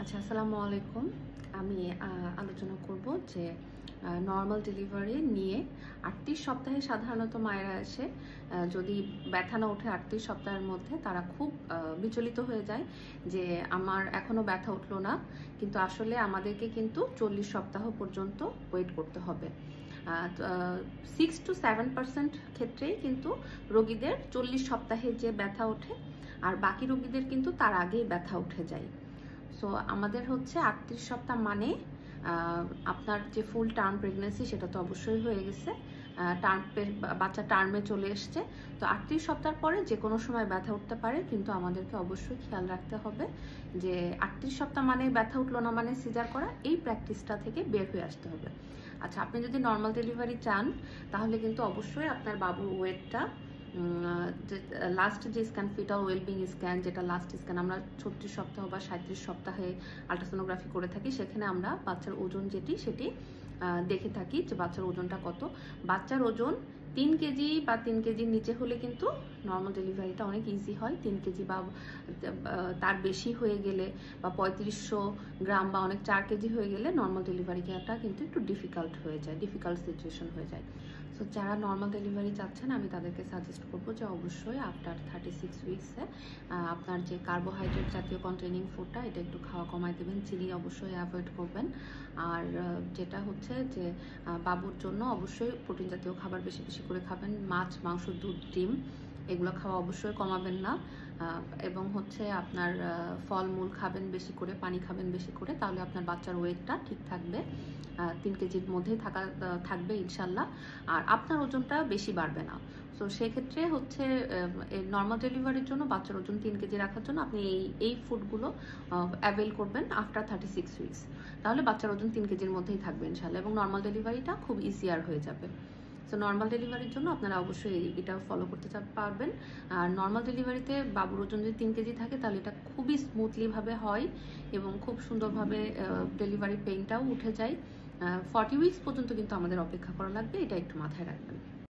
আচ্ছা, আসসালামু আলাইকুম। আমি আলোচনা করব যে নরমাল ডেলিভারি নিয়ে ৩৮ সপ্তাহে সাধারণত মায়েরা এসে যদি ব্যথা না ওঠে ৩৮ সপ্তাহের মধ্যে তারা খুব বিচলিত হয়ে যায় যে আমার এখনো ব্যথা উঠলো না, কিন্তু আসলে আমাদেরকে কিন্তু ৪০ সপ্তাহ পর্যন্ত ওয়েট করতে হবে। 6 to 7% ক্ষেত্রেই কিন্তু রোগীদের ৪০ সপ্তাহে যে ব্যথা ওঠে, আর বাকি রোগীদের কিন্তু তার আগেই ব্যথা উঠে যায়। সো আমাদের হচ্ছে ৩৮ সপ্তাহ মানে আপনার যে ফুল টার্ম প্রেগনেন্সি সেটা তো অবশ্যই হয়ে গেছে, বাচ্চা টার্মে চলে এসছে। তো ৩৮ সপ্তাহ পরে যে কোনো সময় ব্যথা উঠতে পারে, কিন্তু আমাদেরকে অবশ্যই খেয়াল রাখতে হবে যে ৩৮ সপ্তাহ মানে ব্যথা উঠলো না মানে সিজার করা, এই প্র্যাকটিসটা থেকে বের হয়ে আসতে হবে। আচ্ছা, আপনি যদি নর্মাল ডেলিভারি চান তাহলে কিন্তু অবশ্যই আপনার বাবুর ওয়েটটা লাস্ট যে স্ক্যান, ফিটাল ওয়েলবিং স্ক্যান, যেটা লাস্ট স্ক্যান আমরা ৩৬ সপ্তাহ বা ৩৭ সপ্তাহে আল্ট্রাসোনোগ্রাফি করে থাকি, সেখানে আমরা বাচ্চার ওজন সেটি দেখে থাকি যে বাচ্চার ওজনটা কত। বাচ্চার ওজন ৩ কেজি বা ৩ কেজির নিচে হলে কিন্তু নর্মাল ডেলিভারিটা অনেক ইজি হয়। ৩ কেজি বা তার বেশি হয়ে গেলে বা ৩৫০০ গ্রাম বা অনেক ৪ কেজি হয়ে গেলে নর্মাল ডেলিভারিটা কিন্তু একটু ডিফিকাল্ট সিচুয়েশন হয়ে যায়। সো যারা নর্মাল ডেলিভারি চাচ্ছেন আমি তাদেরকে সাজেস্ট করবো যে অবশ্যই আফটার 36 উইকসে আপনার যে কার্বোহাইড্রেট জাতীয় কন্টেনিং ফুডটা এটা একটু খাওয়া কমায় দেবেন, চিনি অবশ্যই অ্যাভয়েড করবেন। আর যেটা হচ্ছে যে বাবুর জন্য অবশ্যই প্রোটিন জাতীয় খাবার বেশি বেশি করে খাবেন, মাছ, মাংস, দুধ, ডিম এগুলো খাওয়া অবশ্যই কমাবেন না। এবং হচ্ছে আপনার ফলমূল খাবেন বেশি করে, পানি খাবেন বেশি করে, তাহলে আপনার বাচ্চার ওয়েটটা ঠিক থাকবে, ৩ কেজির মধ্যেই থাকবে ইনশাল্লাহ, আর আপনার ওজনটা বেশি বাড়বে না। সো সেক্ষেত্রে হচ্ছে নর্মাল ডেলিভারির জন্য বাচ্চার ওজন ৩ কেজি রাখার জন্য আপনি এই ফুডগুলো অ্যাভেল করবেন আফটার 36 উইকস, তাহলে বাচ্চার ওজন ৩ কেজির মধ্যেই থাকবে ইনশাল্লাহ, এবং নর্মাল ডেলিভারিটা খুব ইজিয়ার হয়ে যাবে। সো নর্মাল ডেলিভারির জন্য আপনারা অবশ্যই এটা ফলো করতে পারবেন। আর নর্মাল ডেলিভারিতে বাবুর ওজন যদি ৩ কেজি থাকে তাহলে এটা খুবই স্মুথলিভাবে হয় এবং খুব সুন্দরভাবে ডেলিভারি পেইনটাও উঠে যায়। 40 উইকস পর্যন্ত কিন্তু আমাদের অপেক্ষা করা লাগবে, এটা একটু মাথায় রাখবেন।